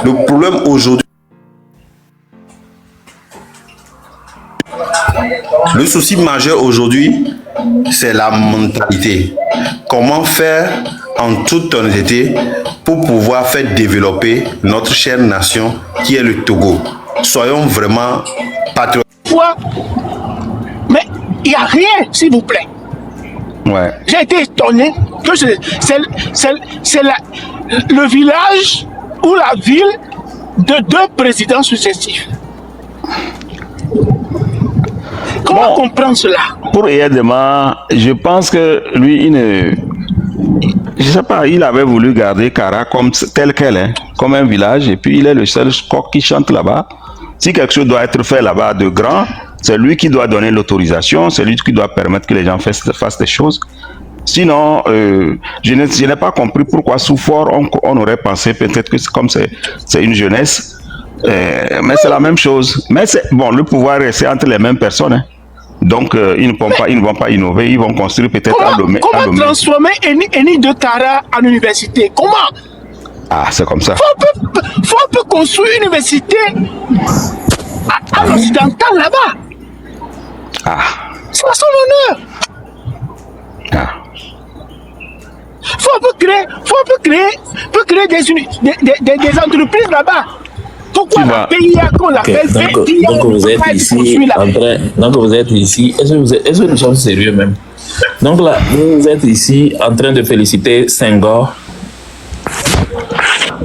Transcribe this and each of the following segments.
Le problème aujourd'hui, le souci majeur aujourd'hui, c'est la mentalité. Comment faire en toute honnêteté pour pouvoir faire développer notre chère nation qui est le Togo. Soyons vraiment patriotes. Mais il n'y a rien, s'il vous plaît. Ouais. J'ai été étonné que c'est le village ou la ville de 2 présidents successifs. Comment comprendre cela? Pour Eyadema, je pense que lui, je sais pas, il avait voulu garder Kara comme tel qu'elle est, comme un village, et puis il est le seul coq qui chante là-bas. Si quelque chose doit être fait là-bas de grand, c'est lui qui doit donner l'autorisation, c'est lui qui doit permettre que les gens fassent des choses. Sinon, je n'ai pas compris pourquoi sous fort on aurait pensé peut-être que comme c'est une jeunesse, mais c'est la même chose. Mais bon, le pouvoir reste entre les mêmes personnes. Hein. Donc, ils ne vont pas innover, ils vont construire peut-être à Lomé. Comment transformer Eni de Kara en université? Comment? Ah, c'est comme ça. Faut un peu construire une université à l'occidental là-bas. Ah. C'est à son honneur. Ah. Faut un peu créer des entreprises là-bas. Pourquoi la PIA qu'on l'appelle PIA? Donc vous êtes ici en train. Donc vous êtes ici. Est-ce que nous sommes sérieux même? Donc là, vous êtes ici en train de féliciter Senghor.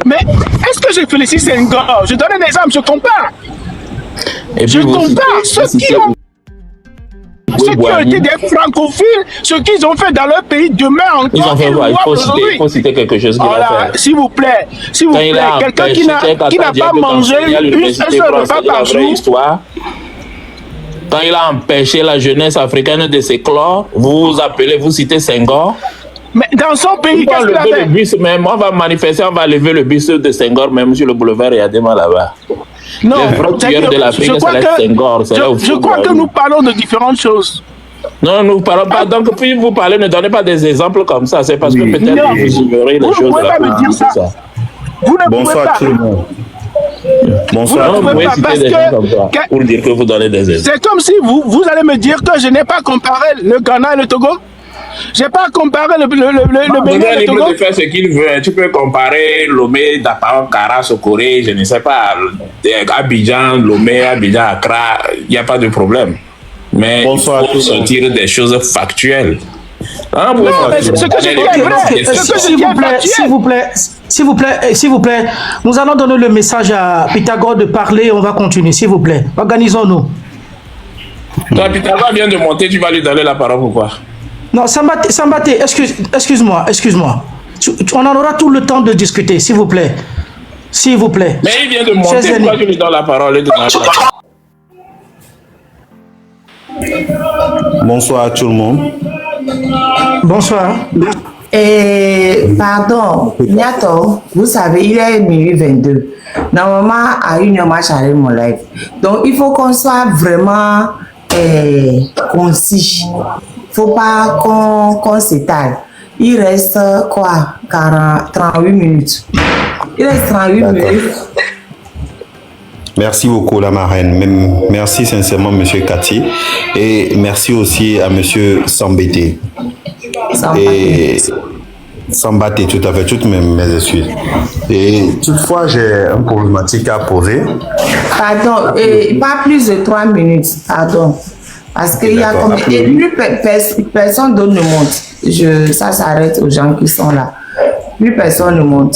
Mais est-ce que je félicite Senghor? Je donne un exemple, je compare. Et je compare ceux qui ont été des francophiles, ce qu'ils ont fait dans leur pays demain encore. Ils ont fait quoi? Il faut citer quelque chose qu'il a fait. S'il vous plaît, quelqu'un qui n'a pas mangé un seul repas par jour. Quand il a empêché la jeunesse africaine de s'éclore, vous citez Senghor. Mais dans son pays, qu'est-ce qu'il a fait? Le bus même, on va manifester, on va lever le bus de Senghor même sur le boulevard Eyadema là-bas. Non, de l'Afrique, je crois que nous parlons de différentes choses. Non, nous ne parlons pas. Donc, puis vous parlez, ne donnez pas des exemples comme ça. C'est parce que peut-être vous ignorez les choses. Vous ne pouvez pas me dire ça. Vous ne pouvez pas. Tout le monde. Bonsoir. Vous ne pouvez pas citer des gens comme ça pour dire que vous donnez des exemples. C'est comme si vous allez me dire que je n'ai pas comparé le Ghana et le Togo. Je n'ai pas comparé le Bénin et le Togo. Il peut faire ce qu'il veut. Tu peux comparer Lomé, Dapaon, Kara, Sokoré, je ne sais pas, Abidjan, Lomé, Abidjan, Accra, il n'y a pas de problème. Mais il faut sortir des choses factuelles. Non, mais ce que je dis est vrai. S'il vous plaît, nous allons donner le message à Pythagore de parler, on va continuer, s'il vous plaît. Organisons-nous. Toi, Pythagore vient de monter, tu vas lui donner la parole, pourquoi? Non, Sambaté, excuse-moi. On en aura tout le temps de discuter, s'il vous plaît. S'il vous plaît. Mais il vient de monter, pourquoi tu lui donnes la parole? Bonsoir à tout le monde. Bonsoir. Pardon, Niato, vous savez, il est minuit 22. Normalement, à 1h, moi, j'arrive mon live. Donc, il faut qu'on soit vraiment concis. Faut pas qu'on s'étale. Il reste quoi? 38 minutes. Il reste 38 minutes. Merci beaucoup, la marraine. Merci sincèrement, monsieur Kati. Et merci aussi à monsieur Sambete. Sambate, tout à fait, toutes mes excuses. Et toutefois, j'ai une problématique à poser. Pardon, pas plus de 3 minutes, pardon. Parce qu'il y a comme... Et plus personne d'autre ne monte. Ça s'arrête aux gens qui sont là. Plus personne ne monte.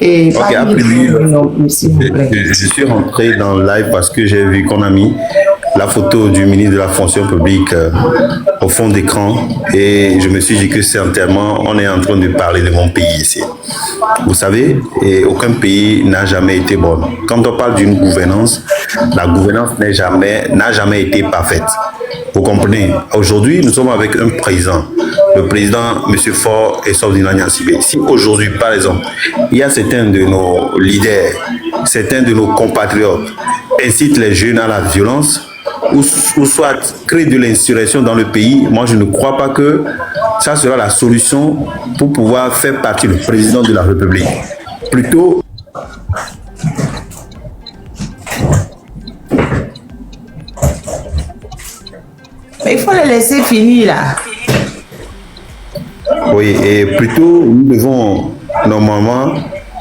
Et okay, pas non plus, s'il vous plaît. Je suis rentré dans le live parce que j'ai vu qu'on a mis la photo du ministre de la fonction publique au fond d'écran et je me suis dit que certainement on est en train de parler de mon pays ici. Vous savez, et aucun pays n'a jamais été bon. Quand on parle d'une gouvernance, la gouvernance n'a jamais été parfaite. Vous comprenez? Aujourd'hui, nous sommes avec un président. Le président, M. Faure et Sobdina Nyansibé. Si aujourd'hui, par exemple, il y a certains de nos leaders, certains de nos compatriotes incitent les jeunes à la violence, ou soit créent de l'insurrection dans le pays, moi je ne crois pas que ça sera la solution pour pouvoir faire partie du président de la République. Plutôt, Mais il faut le laisser finir là. Oui, et plutôt, nous devons normalement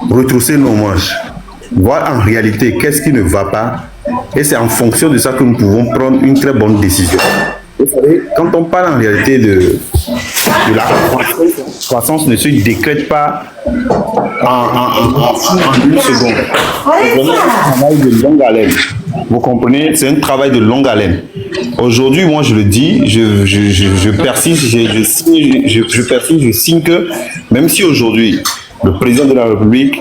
retrousser nos manches, voir en réalité qu'est-ce qui ne va pas, et c'est en fonction de ça que nous pouvons prendre une très bonne décision. Vous savez, quand on parle en réalité de la croissance ne se décrète pas en une seconde. C'est vraiment un travail de longue haleine. Vous comprenez? C'est un travail de longue haleine. Aujourd'hui, moi, je le dis, je persiste, je persiste, je signe que même si aujourd'hui, le président de la République,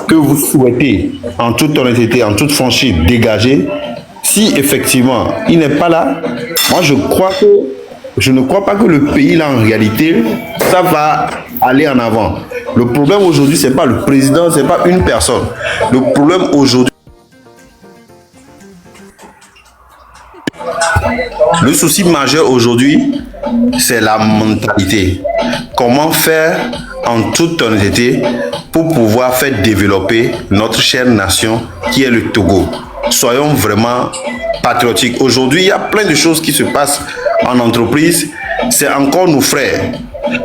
que vous souhaitez, en toute honnêteté, en toute franchise, dégager, si effectivement il n'est pas là, moi je ne crois pas que le pays là en réalité ça va aller en avant. Le problème aujourd'hui c'est pas le président, c'est pas une personne. Le problème aujourd'hui, le souci majeur aujourd'hui c'est la mentalité. Comment faire en toute honnêteté pour pouvoir faire développer notre chère nation qui est le Togo. Soyons vraiment patriotiques. Aujourd'hui, il y a plein de choses qui se passent en entreprise. C'est encore nos frères.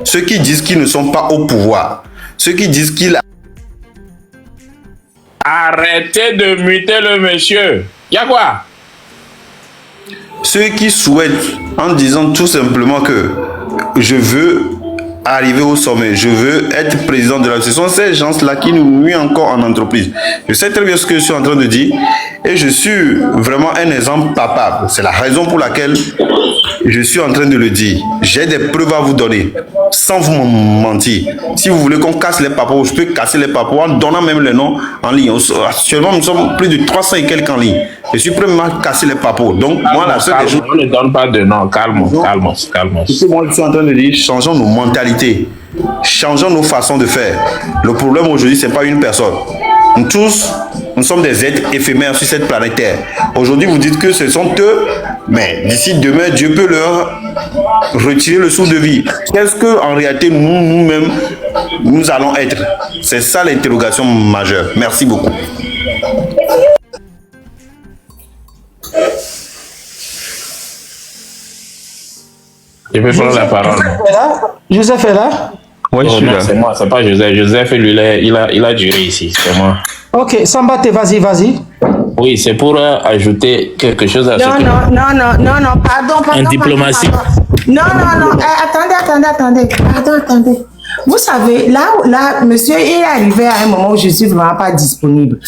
Ceux qui disent qu'ils ne sont pas au pouvoir. Ceux qui disent qu'ils... Arrêtez de muter le monsieur. Y a quoi? Ceux qui souhaitent en disant tout simplement que je veux arriver au sommet, je veux être président de la... Ce sont ces gens-là qui nous nuisent encore en entreprise. Je sais très bien ce que je suis en train de dire et je suis vraiment un exemple papable. C'est la raison pour laquelle je suis en train de le dire. J'ai des preuves à vous donner, sans vous mentir. Si vous voulez qu'on casse les papeaux, je peux casser les papeaux en donnant même les noms en ligne. Actuellement, nous sommes plus de 300 et quelques en ligne. Je suis prêt à casser les papeaux. Donc, moi, la seule chose... On ne donne pas de nom. Calme. Moi, je suis en train de dire, changeons nos mentalités. Changeons nos façons de faire. Le problème aujourd'hui, ce n'est pas une personne. Nous tous, nous sommes des êtres éphémères sur cette planète Terre. Aujourd'hui, vous dites que ce sont eux, mais d'ici demain, Dieu peut leur retirer le souffle de vie. Qu'est-ce que, en réalité, nous-mêmes, nous allons être? C'est ça l'interrogation majeure. Merci beaucoup. Je peux prendre la parole. Joseph est là? Oui, je suis là. C'est moi, c'est pas Joseph. Joseph, lui, il a duré ici, c'est moi. Ok, Sambate, vas-y. Oui, c'est pour ajouter quelque chose à ce que... Non, pardon. En diplomatie. Non. Attendez. Attendez. Vous savez, là, monsieur est arrivé à un moment où je suis vraiment pas disponible.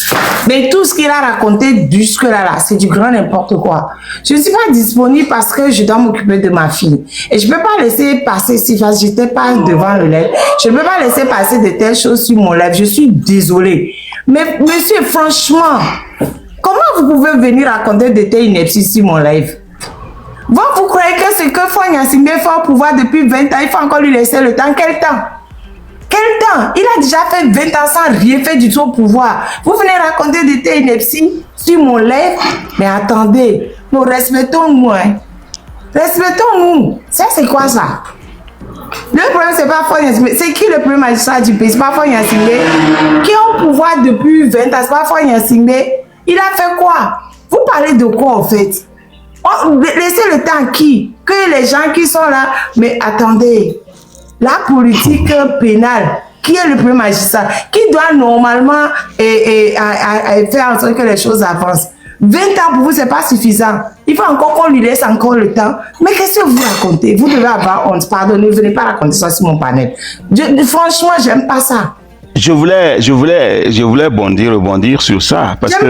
Mais tout ce qu'il a raconté jusque-là, c'est du grand n'importe quoi. Je ne suis pas disponible parce que je dois m'occuper de ma fille. Et je ne peux pas laisser passer, si j'étais pas devant le lèvre, je ne peux pas laisser passer de telles choses sur mon lèvre. Je suis désolée. Mais monsieur, franchement, comment vous pouvez venir raconter de telles inepties sur mon lèvre? Vous croyez que ce que Fonya Simbe fait au pouvoir depuis 20 ans, il faut encore lui laisser le temps? Quel temps? Quel temps? Il a déjà fait 20 ans sans rien faire du tout au pouvoir. Vous venez raconter de telles inepties sur mon lèvre? Mais attendez, nous respectons-nous. Hein? Respectons-nous. Ça, c'est quoi ça? Le problème, c'est pas Fonya Simbe. C'est qui le premier magistrat du pays? C'est pas Fonya Simbe. Qui est au pouvoir depuis 20 ans? C'est pas Fonya Simbe. Il a fait quoi? Vous parlez de quoi, en fait? Laissez le temps qui? Que les gens qui sont là. Mais attendez, la politique pénale, qui est le premier magistrat, qui doit normalement faire en sorte que les choses avancent. 20 ans pour vous, c'est pas suffisant. Il faut encore qu'on lui laisse encore le temps. Mais qu'est-ce que vous racontez? Vous devez avoir honte. Pardon, ne venez pas raconter ça sur mon panel. Franchement, j'aime pas ça. Je voulais rebondir sur ça parce que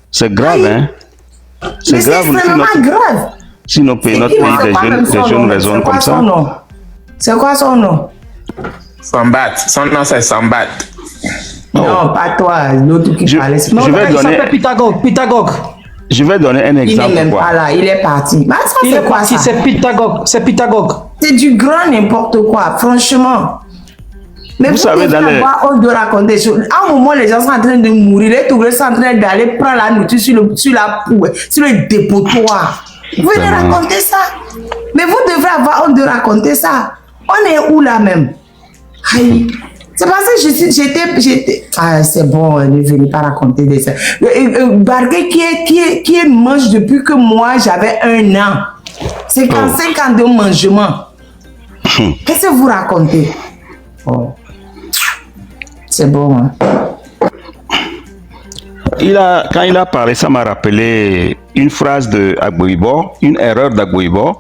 c'est grave, hein. C'est grave. Grave. Si notre pays, des jeunes raisonnent comme ça. C'est quoi son nom? Sambat. Son nom, c'est Sambat. Non, pas toi. L'autre qui parlait. Il s'appelle Pythagore. Je vais donner un exemple. Il n'est même pas là. Il est parti. Bah, ça, il est quoi, parti. ça? C'est Pythagore. C'est du grand n'importe quoi, franchement. Mais vous savez, devez avoir honte de raconter. À un moment, les gens sont en train de mourir. Les Touglais sont en train d'aller prendre la nourriture sur le dépotoir. Vous venez raconter ça. Mais vous devrez avoir honte de raconter ça. On est où là même? Aïe. C'est parce que j'étais... Ah, c'est bon, ne venez pas raconter de ça. Barguet qui est moche depuis que moi, j'avais 1 an. 55 ans de mangement. Qu'est-ce que vous racontez? Oh. C'est bon, hein? Quand il a parlé, ça m'a rappelé une phrase de Agboibo, une erreur d'Agboibo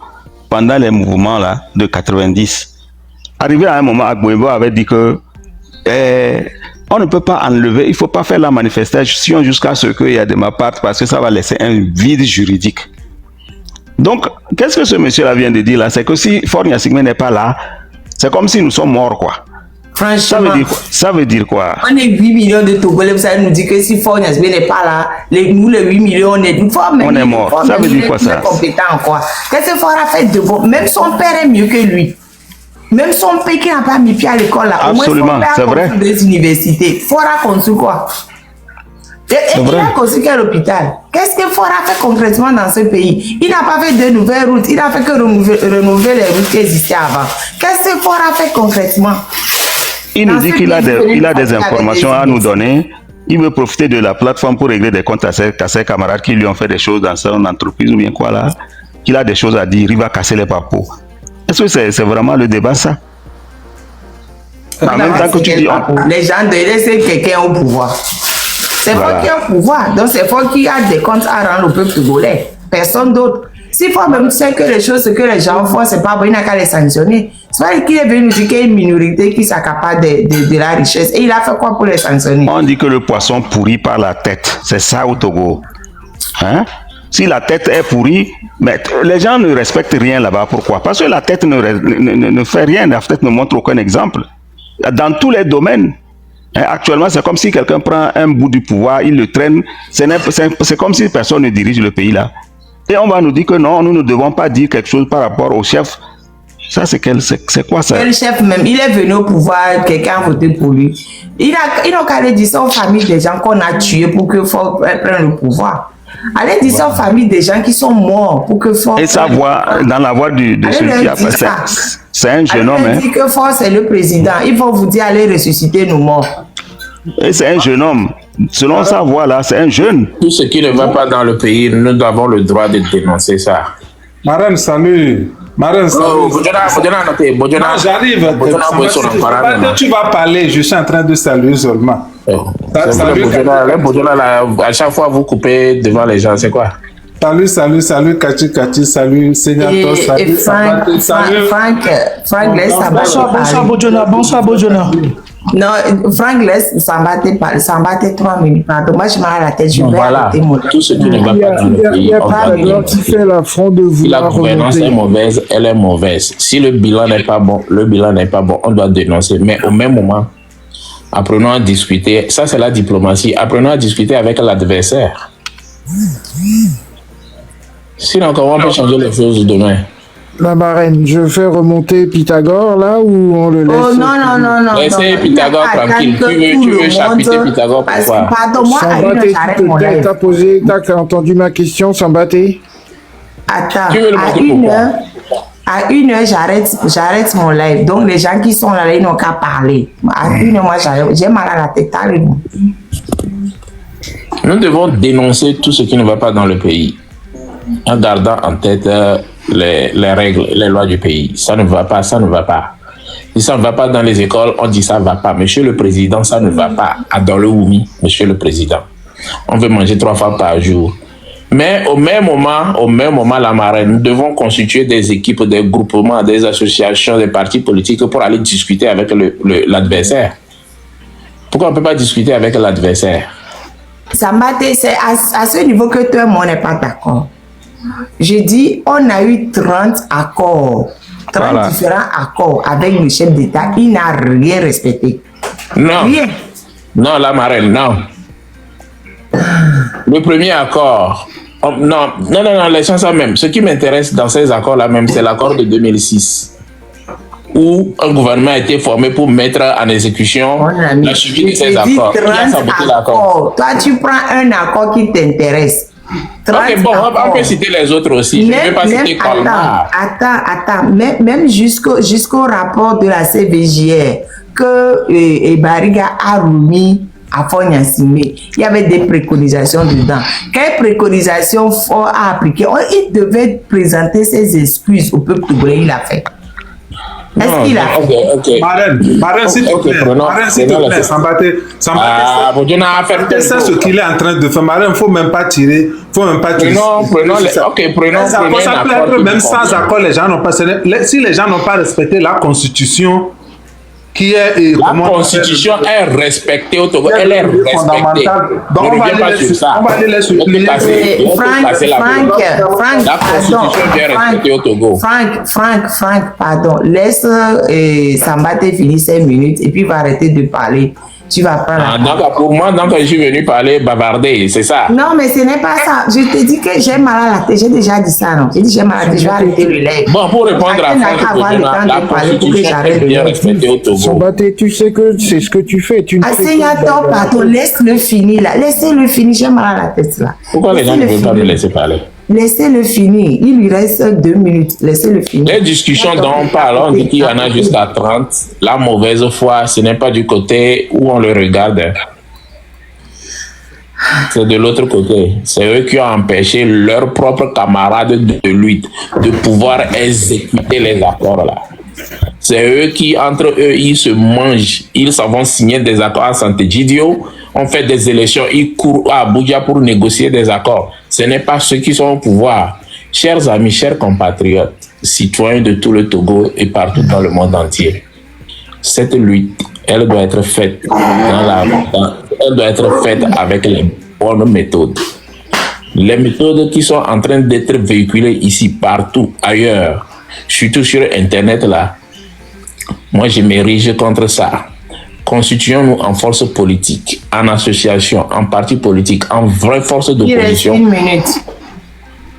pendant les mouvements là, de 90. Arrivé à un moment, Agboibo avait dit que on ne peut pas enlever, il ne faut pas faire la manifestation jusqu'à ce qu'il y ait de ma part parce que ça va laisser un vide juridique. Donc, qu'est-ce que ce monsieur-là vient de dire là? C'est que si Faure Gnassingbé n'est pas là, c'est comme si nous sommes morts, quoi. Franchement, ça veut dire quoi? On est 8 millions de Togolais, vous savez nous dire que si Faure Gnassingbé n'est pas là, nous les 8 millions, on est morts. Ça veut dire quoi ça? Compétent, quoi. Qu'est-ce que Faure a fait de bon? Même son père est mieux que lui. Même son père qui n'a pas mis pied à l'école là. Absolument, c'est vrai. Des universités. Faure a construit quoi? Et il a construit quel hôpital? Qu'est-ce que Faure a fait concrètement dans ce pays? Il n'a pas fait de nouvelles routes, il n'a fait que renouveler les routes qui existaient avant. Qu'est-ce que Faure a fait concrètement? Il nous dit qu'il a des informations à nous donner. Il veut profiter de la plateforme pour régler des comptes à ses camarades qui lui ont fait des choses dans son entreprise ou bien quoi là. Qu'il a des choses à dire, il va casser les papos. Est-ce que c'est vraiment le débat ça? En même temps que tu dis... Les gens de laisser quelqu'un au pouvoir. C'est Faure qui est au pouvoir. Donc c'est Faure qui a des comptes à rendre au peuple togolais. Personne d'autre. S'il faut même dire que les choses que les gens font, c'est pas bon, il n'a qu'à les sanctionner. C'est pas qu'il est venu nous dire qu'il y a une minorité qui s'accapare de la richesse. Et il a fait quoi pour les sanctionner? On dit que le poisson pourrit par la tête. C'est ça au Togo. Hein? Si la tête est pourrie, mais les gens ne respectent rien là-bas. Pourquoi? Parce que la tête ne fait rien. La tête ne montre aucun exemple. Dans tous les domaines. Actuellement, c'est comme si quelqu'un prend un bout du pouvoir, il le traîne. C'est comme si personne ne dirige le pays là. Et on va nous dire que non, nous ne devons pas dire quelque chose par rapport au chef. Ça, c'est quoi ça? Quel chef même? Il est venu au pouvoir, quelqu'un a voté pour lui. Il n'a qu'à aller dire ça aux familles des gens qu'on a tués pour que Faure prenne le pouvoir. Allez dire ça aux familles des gens qui sont morts pour que Faure... Et sa voix, dans la voix de celui qui a passé, c'est un jeune homme. Allez dire que Faure c'est le président. Il faut vous dire, allez ressusciter nos morts. Et c'est un jeune homme. Selon sa voix là, c'est un jeune. Tout ce qui ne va pas dans le pays, nous avons le droit de dénoncer ça. Marraine, salut. Marraine, salut. J'arrive. Tu vas parler, je suis en train de saluer seulement. Salut, à chaque fois vous coupez devant les gens, c'est quoi? Salut, Kachi, salut, Seignato, salut, Frank, laisse Sambaté. Bonsoir, Bojona. Non, Frank laisse Sambaté 3 minutes. Pardon, moi je m'arrête la tête, je vais arrêter mon... Tout ce qui ne va pas dans le pays, on va dire. Qui fait l'affront de vous. Si la gouvernance est mauvaise, elle est mauvaise. Si le bilan n'est pas bon, on doit dénoncer. Mais au même moment, apprenons à discuter. Ça, c'est la diplomatie. Apprenons à discuter avec l'adversaire. Sinon, comment on peut changer les choses demain? La marraine, je fais remonter Pythagore là ou on le laisse? Oh non. Laissez Pythagore tranquille. Tu veux chapitre Pythagore pourquoi? Pardon, moi, j'arrête mon live. T'as entendu ma question, Sambaté? Attends, à 1h, j'arrête mon live. Donc, les gens qui sont là, ils n'ont qu'à parler. À 1h, moi, j'ai mal à la tête. Nous devons dénoncer tout ce qui ne va pas dans le pays, en gardant en tête les règles, les lois du pays. Ça ne va pas, ça ne va pas. Si ça ne va pas dans les écoles, on dit ça ne va pas. Monsieur le Président, ça ne va pas. Dans le Oumi, Monsieur le Président. On veut manger 3 fois par jour. Mais au même moment, la marraine, nous devons constituer des équipes, des groupements, des associations, des partis politiques pour aller discuter avec l'adversaire. Pourquoi on ne peut pas discuter avec l'adversaire? Sambaté, c'est à ce niveau que toi et moi, on n'est pas d'accord. J'ai dit, on a eu 30 accords, 30 différents accords avec le chef d'État. Il n'a rien respecté. Non. Rien. Non, la marraine, non. Le premier accord, non, laissons ça même. Ce qui m'intéresse dans ces accords-là même, c'est l'accord de 2006, où un gouvernement a été formé pour mettre en exécution la suivi de ces accords. Qui a saboté l'accord? Toi, tu prends un accord qui t'intéresse. Ok, bon, on peut citer les autres aussi. Je ne vais pas citer Colmar. Attends. Même jusqu'au rapport de la CVJR que Bariga a remis à Fognassime, il y avait des préconisations dedans. Quelles préconisations Fort a appliquées? Il devait présenter ses excuses au peuple togolais, il a fait. Est-ce qu'il a fait? Marraine, s'il te plaît, Sambaté, c'est ce qu'il est en train de faire. Marraine, il ne faut même pas tirer. Prenons ça peut être même sans accord, les gens n'ont pas. Si les gens n'ont pas respecté la Constitution, qui est la Constitution est respectée au Togo, elle est fondamentale. Donc on va aller les supplier. Franck, pardon. Laisse Sambaté finir 5 minutes et puis il va arrêter de parler. Tu vas prendre la parole. Donc pour moi, je suis venu parler, bavarder, c'est ça. Non, mais ce n'est pas ça. Je te dis que j'ai mal à la tête. J'ai déjà dit ça, non? J'ai dit j'ai mal à la tête, je vais arrêter le lait. Bon, pour répondre à la Constitution est bien respectée au Togo. Sambaté, tu sais que c'est ce que tu fais. Asseyez-toi, pardon, laisse-le finir là. Laissez-le finir, j'ai mal à la tête là. Pourquoi les gens ne veulent pas me laisser parler? Laissez-le finir. Il lui reste 2 minutes. Laissez-le finir. Les discussions dont on parle, on dit qu'il y en a jusqu'à 30. La mauvaise foi, ce n'est pas du côté où on le regarde. C'est de l'autre côté. C'est eux qui ont empêché leurs propres camarades de lutte de pouvoir exécuter les accords là. C'est eux qui, entre eux, ils se mangent. Ils s'en vont signer des accords à Santé-Gidio. On fait des élections, ils courent à Abuja pour négocier des accords. Ce n'est pas ceux qui sont au pouvoir. Chers amis, chers compatriotes, citoyens de tout le Togo et partout dans le monde entier, cette lutte, elle doit être faite elle doit être faite avec les bonnes méthodes. Les méthodes qui sont en train d'être véhiculées ici, partout, ailleurs, surtout sur Internet là, moi je m'érige contre ça. Constituons-nous en force politique, en association, en parti politique, en vraie force d'opposition.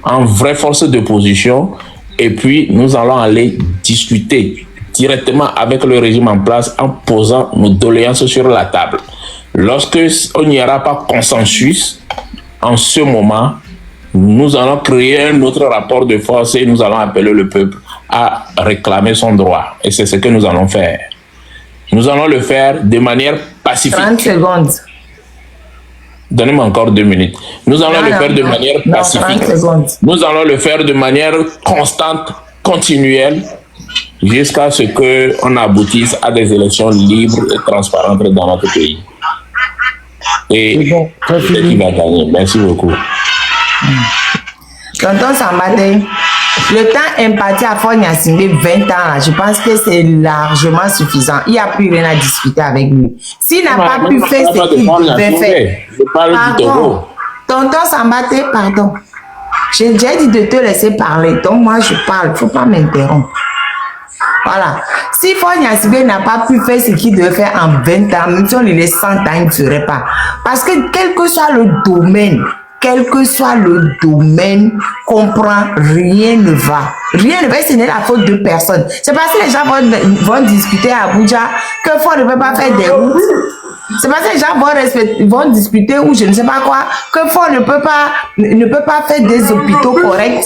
En vraie force d'opposition. Et puis, nous allons aller discuter directement avec le régime en place en posant nos doléances sur la table. Lorsque on n'y aura pas consensus, en ce moment, nous allons créer un autre rapport de force et nous allons appeler le peuple à réclamer son droit. Et c'est ce que nous allons faire. Nous allons le faire de manière pacifique. 30 secondes. Donnez-moi encore 2 minutes. Nous allons le faire de manière pacifique. 30 secondes. Nous allons le faire de manière constante, continuelle, jusqu'à ce qu'on aboutisse à des élections libres et transparentes dans notre pays. Et c'est qui va gagner. Merci beaucoup. Tonton Sambaté, le temps imparti à Fognassime, 20 ans, là, je pense que c'est largement suffisant. Il n'y a plus rien à discuter avec lui. S'il n'a pas pu faire ce qu'il devait faire. Pardon. Tonton Sambaté, pardon. J'ai déjà dit de te laisser parler. Donc moi, je parle. Il ne faut pas m'interrompre. Voilà. Si Fognassime n'a pas pu faire ce qu'il devait faire en 20 ans, même si on lui laisse 100 ans, il ne ferait pas. Parce que quel que soit le domaine, comprend, rien ne va. Rien ne va, ce n'est la faute de personne. C'est parce que les gens vont discuter à Abuja que Fort ne peut pas faire des routes. C'est parce que les gens vont discuter ou je ne sais pas quoi, que Fort ne peut pas faire des hôpitaux corrects.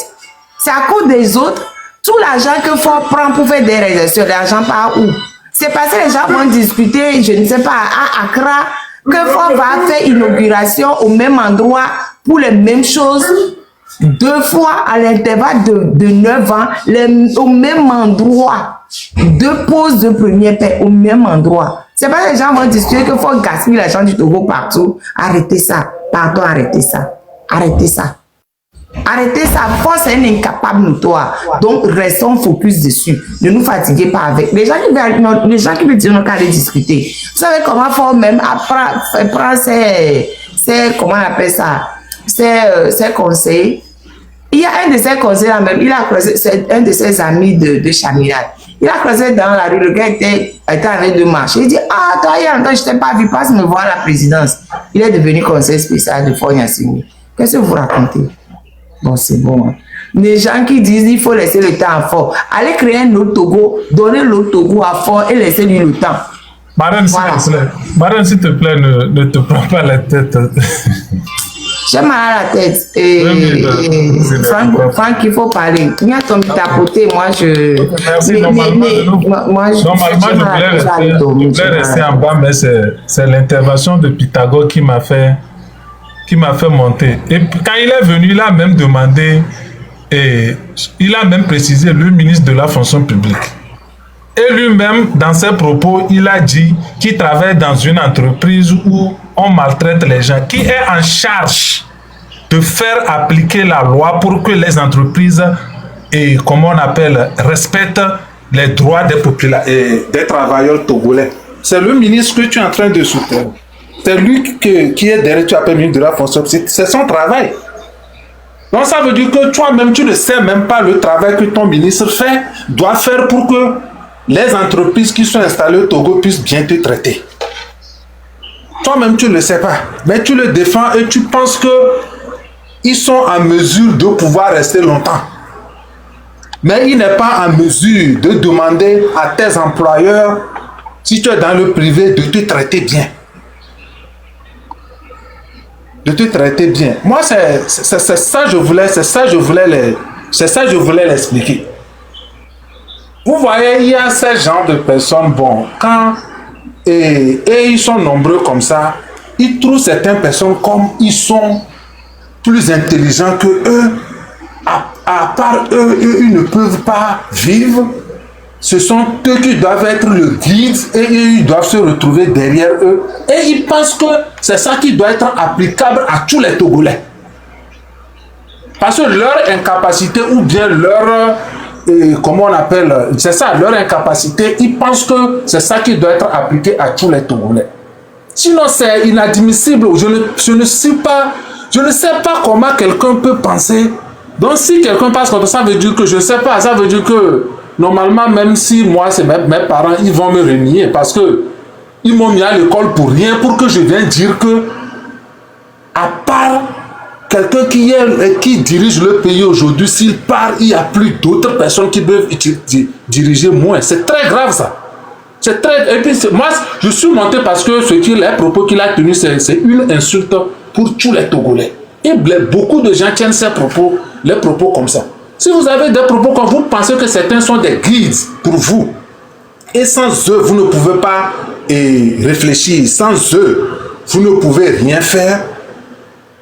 C'est à cause des autres. Tout l'argent que Fort prend pour faire des réalisations, l'argent part où? C'est parce que les gens vont discuter, je ne sais pas, à Accra, que Fort va faire inauguration au même endroit pour les mêmes choses 2 fois à l'intervalle de 9 ans, au même endroit. 2 pauses de première paix au même endroit. C'est pas que les gens vont discuter qu'il faut gaspiller l'argent du Togo partout. Arrêtez ça. Pardon, arrêtez ça. Arrêtez ça. Arrêtez ça. Force est un incapable notoire. Donc, restons focus dessus. Ne nous fatiguez pas avec. Les gens qui veulent dire, on n'a qu'à discuter. Vous savez comment Fort même prend ses comment on appelle ça, ses conseils. Il y a un de ses conseils là même, il a croisé, c'est un de ses amis de Chaminade. Il a croisé dans la rue, le gars était en train de marcher. Il dit, ah, toi, il y a longtemps, je t'ai pas vu, passe me voir à la présidence. Il est devenu conseiller spécial de Fognassime. Qu'est-ce que vous racontez? Bon, c'est bon. Hein. Les gens qui disent il faut laisser le temps à Fort. Allez créer un autre Togo, donner l'autre Togo à Fort et laisser lui le temps. Madame, s'il te plaît, ne te prends pas la tête. J'ai mal à la tête. Franck, il faut parler. Il y a ton tapoté, moi je... Merci, normalement, je voulais rester en bas, mais c'est l'intervention de Pythagore qui m'a fait monter. Et quand il est venu, il a même demandé, et il a même précisé le ministre de la fonction publique. Et lui-même, dans ses propos, il a dit qu'il travaille dans une entreprise où on maltraite les gens, qui est en charge de faire appliquer la loi pour que les entreprises, et comment on appelle, respectent les droits des travailleurs togolais. C'est le ministre que tu es en train de soutenir. C'est lui qui est derrière, tu appelles ministre de la fonction publique. C'est son travail. Donc ça veut dire que toi-même, tu ne sais même pas le travail que ton ministre doit faire pour que les entreprises qui sont installées au Togo puissent bien te traiter. Toi-même, tu ne le sais pas. Mais tu le défends et tu penses qu'ils sont en mesure de pouvoir rester longtemps. Mais il n'est pas en mesure de demander à tes employeurs, si tu es dans le privé, de te traiter bien. De te traiter bien. Moi, c'est ça que je voulais l'expliquer. Vous voyez, il y a ces genres de personnes, bon, et ils sont nombreux comme ça, ils trouvent certaines personnes comme ils sont plus intelligents que eux, à part eux, ils ne peuvent pas vivre. Ce sont eux qui doivent être le guide et ils doivent se retrouver derrière eux. Et ils pensent que c'est ça qui doit être applicable à tous les Togolais. Parce que leur incapacité ou bien leur... comment on appelle, c'est ça, leur incapacité, ils pensent que c'est ça qui doit être appliqué à tous les Togolais. Sinon, c'est inadmissible. Je ne sais pas comment quelqu'un peut penser. Donc, si quelqu'un pense comme ça, veut dire que je ne sais pas, ça veut dire que normalement, même si moi, c'est mes parents, ils vont me renier parce que ils m'ont mis à l'école pour rien, pour que je vienne dire que, à part quelqu'un qui dirige le pays aujourd'hui, s'il part, il n'y a plus d'autres personnes qui peuvent diriger moins. C'est très grave ça. C'est très... Et puis moi, je suis monté parce que les propos qu'il a tenus, c'est une insulte pour tous les Togolais. Et beaucoup de gens tiennent ces propos, les propos comme ça. Si vous avez des propos comme vous pensez que certains sont des guides pour vous, et sans eux, vous ne pouvez pas réfléchir. Sans eux, vous ne pouvez rien faire.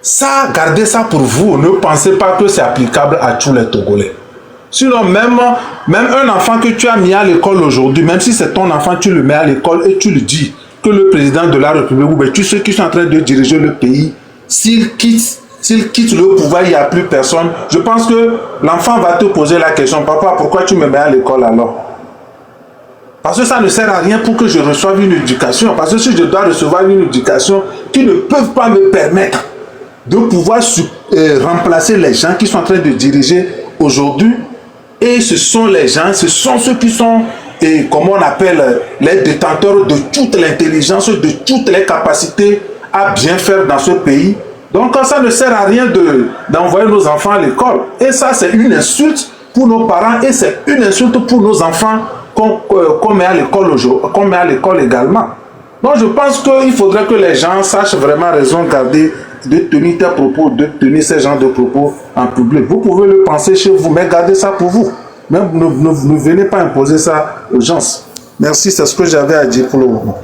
Ça, gardez ça pour vous. Ne pensez pas que c'est applicable à tous les Togolais. Sinon, même un enfant que tu as mis à l'école aujourd'hui, même si c'est ton enfant, tu le mets à l'école et tu lui dis que le président de la République, ou bien tous ceux qui sont en train de diriger le pays, s'il quitte le pouvoir, il n'y a plus personne. Je pense que l'enfant va te poser la question, papa, pourquoi tu me mets à l'école alors? Parce que ça ne sert à rien pour que je reçoive une éducation. Parce que si je dois recevoir une éducation, qui ne peuvent pas me permettre de pouvoir remplacer les gens qui sont en train de diriger aujourd'hui. Et ce sont les gens, ce sont ceux qui sont, comment on appelle, les détenteurs de toute l'intelligence, de toutes les capacités à bien faire dans ce pays. Donc ça ne sert à rien d'envoyer nos enfants à l'école. Et ça, c'est une insulte pour nos parents et c'est une insulte pour nos enfants qu'on met à l'école également. Donc je pense qu'il faudrait que les gens sachent vraiment raison garder de tenir tes propos, de tenir ces genres de propos en public. Vous pouvez le penser chez vous, mais gardez ça pour vous. Même ne venez pas imposer ça aux gens. Merci, c'est ce que j'avais à dire pour le moment.